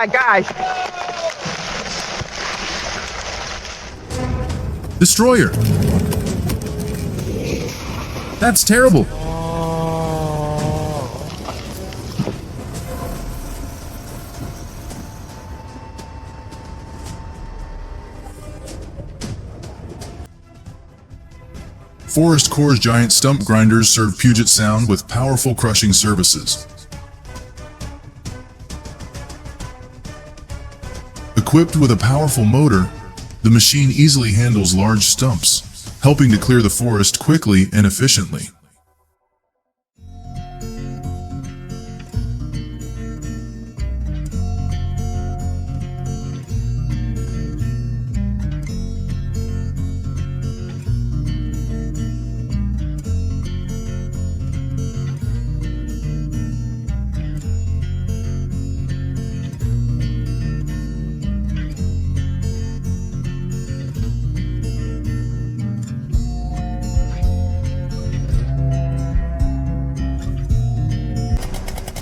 my gosh. Destroyer. That's terrible. Forest Core's giant stump grinders serve Puget Sound with powerful crushing services. Equipped with a powerful motor, the machine easily handles large stumps, helping to clear the forest quickly and efficiently.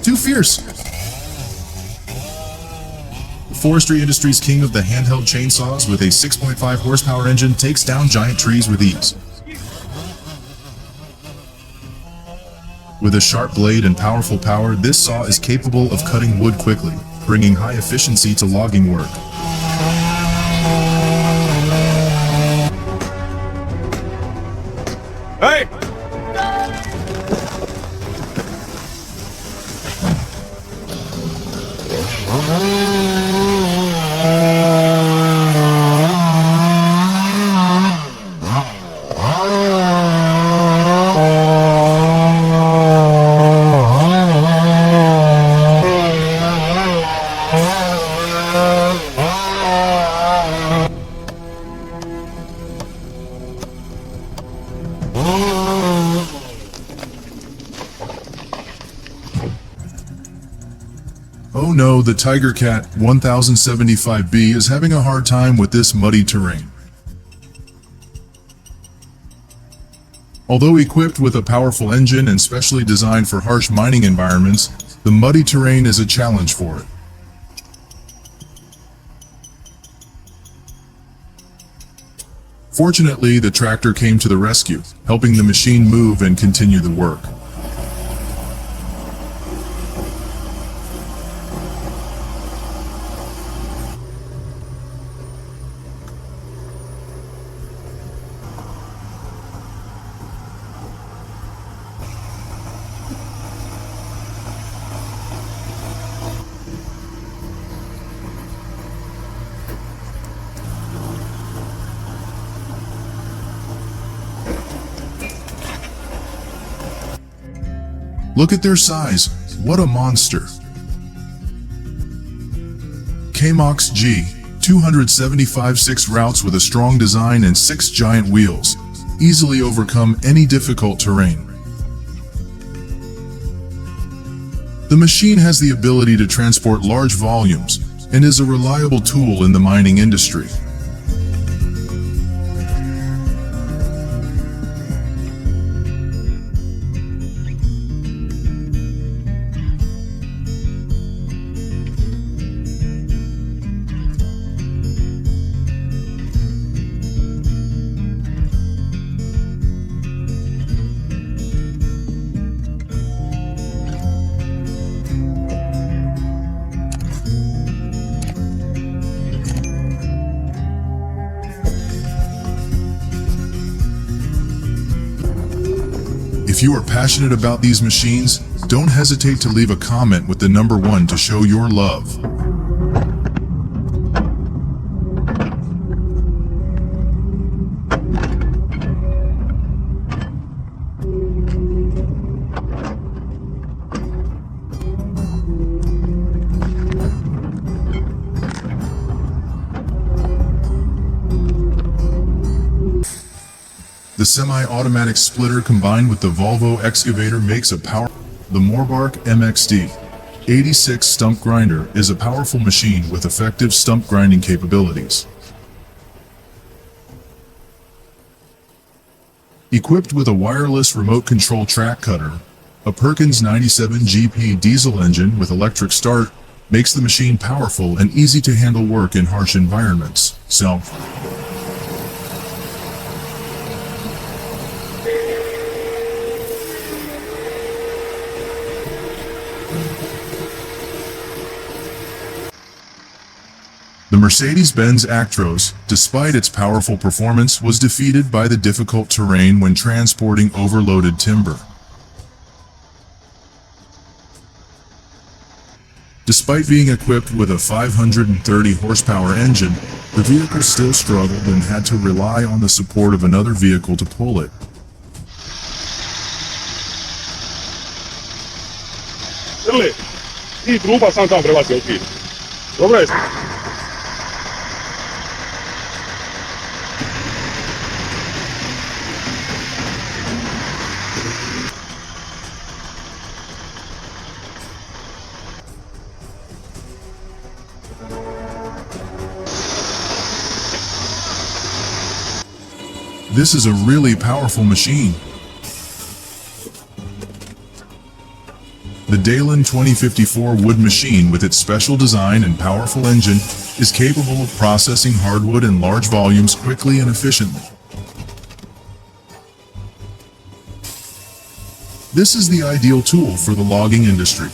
Too fierce. The forestry industry's king of the handheld chainsaws with a 6.5 horsepower engine takes down giant trees with ease. With a sharp blade and powerful power, this saw is capable of cutting wood quickly, bringing high efficiency to logging work. Hey! Oh no, the Tiger Cat 1075B is having a hard time with this muddy terrain. Although equipped with a powerful engine and specially designed for harsh mining environments, the muddy terrain is a challenge for it. Fortunately, the tractor came to the rescue, helping the machine move and continue the work. Look at their size, what a monster. K-Mox G, 275 6 routes with a strong design and 6 giant wheels, easily overcome any difficult terrain. The machine has the ability to transport large volumes and is a reliable tool in the mining industry. If you are passionate about these machines, don't hesitate to leave a comment with the number 1 to show your love. The semi-automatic splitter combined with the Volvo excavator makes a powerful. The Morbark MXD 86 stump grinder is a powerful machine with effective stump grinding capabilities. Equipped with a wireless remote control track cutter, a Perkins 97 GP diesel engine with electric start, makes the machine powerful and easy to handle work in harsh environments. So, the Mercedes-Benz Actros, despite its powerful performance, was defeated by the difficult terrain when transporting overloaded timber. Despite being equipped with a 530 horsepower engine, the vehicle still struggled and had to rely on the support of another vehicle to pull it. This is a really powerful machine. The Dalen 2054 wood machine, with its special design and powerful engine, is capable of processing hardwood in large volumes quickly and efficiently. This is the ideal tool for the logging industry.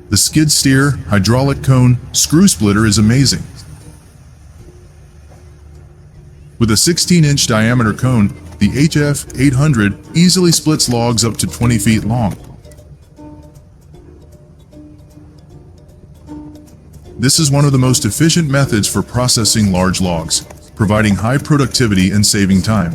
The skid steer, hydraulic cone, screw splitter is amazing. With a 16-inch diameter cone, the HF 800 easily splits logs up to 20 feet long. This is one of the most efficient methods for processing large logs, providing high productivity and saving time.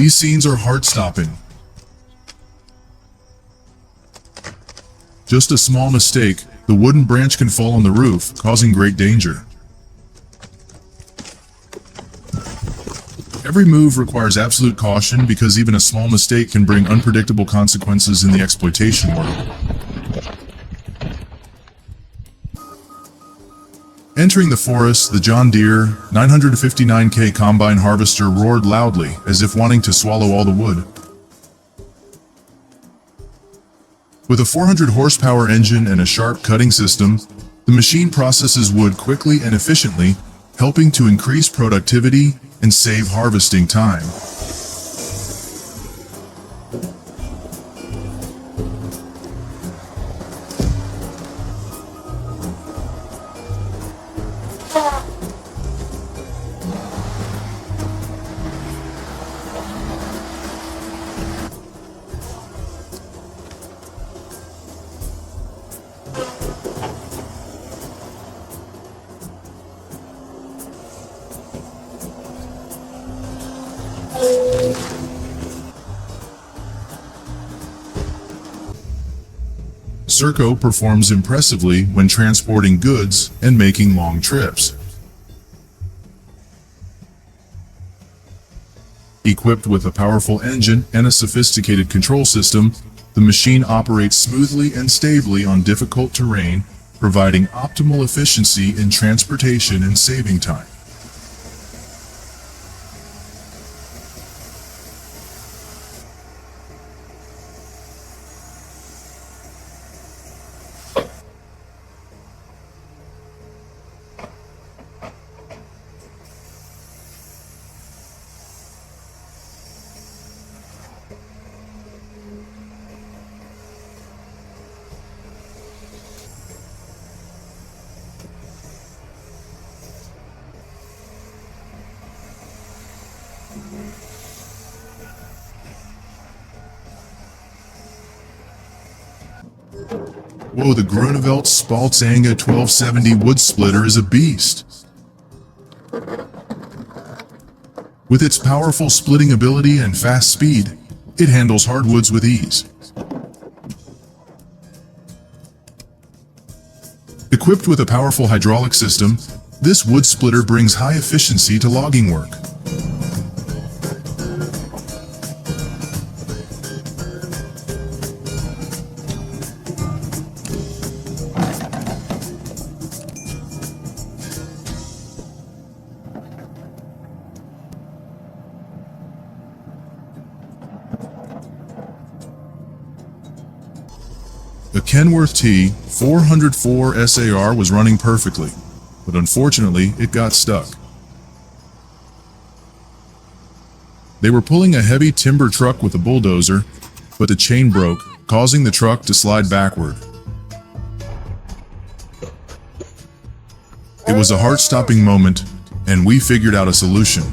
These scenes are heart-stopping. Just a small mistake, the wooden branch can fall on the roof, causing great danger. Every move requires absolute caution because even a small mistake can bring unpredictable consequences in the exploitation world. Entering the forest, the John Deere 959K combine harvester roared loudly, as if wanting to swallow all the wood. With a 400 horsepower engine and a sharp cutting system, the machine processes wood quickly and efficiently, helping to increase productivity and save harvesting time. Serco performs impressively when transporting goods and making long trips. Equipped with a powerful engine and a sophisticated control system, the machine operates smoothly and stably on difficult terrain, providing optimal efficiency in transportation and saving time. Whoa, the Groenevelt Spaltzanga 1270 wood splitter is a beast. With its powerful splitting ability and fast speed, it handles hardwoods with ease. Equipped with a powerful hydraulic system, this wood splitter brings high efficiency to logging work. A Kenworth T404 SAR was running perfectly, but unfortunately it got stuck. They were pulling a heavy timber truck with a bulldozer, but the chain broke, causing the truck to slide backward. It was a heart-stopping moment, and we figured out a solution.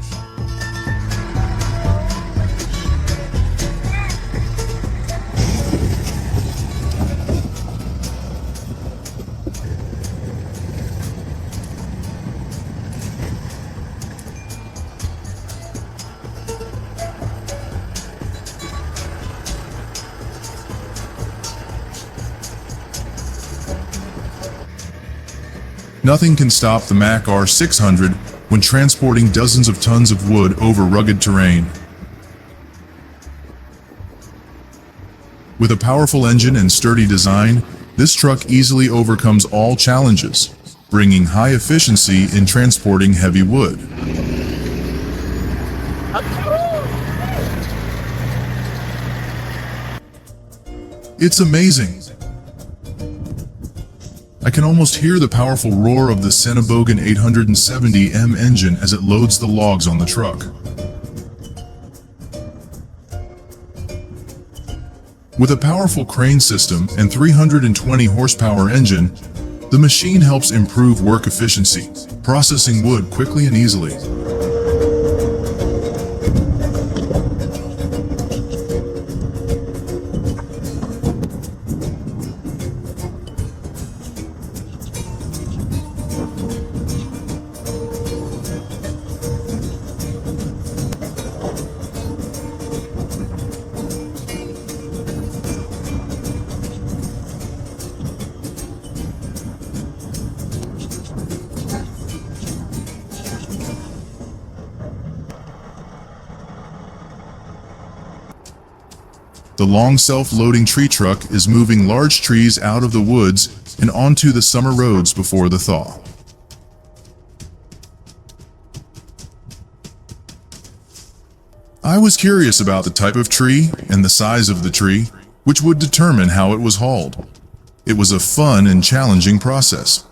Nothing can stop the Mack R600 when transporting dozens of tons of wood over rugged terrain. With a powerful engine and sturdy design, this truck easily overcomes all challenges, bringing high efficiency in transporting heavy wood. It's amazing! I can almost hear the powerful roar of the Senebogen 870M engine as it loads the logs on the truck. With a powerful crane system and 320 horsepower engine, the machine helps improve work efficiency, processing wood quickly and easily. The long self-loading tree truck is moving large trees out of the woods and onto the summer roads before the thaw. I was curious about the type of tree and the size of the tree, which would determine how it was hauled. It was a fun and challenging process.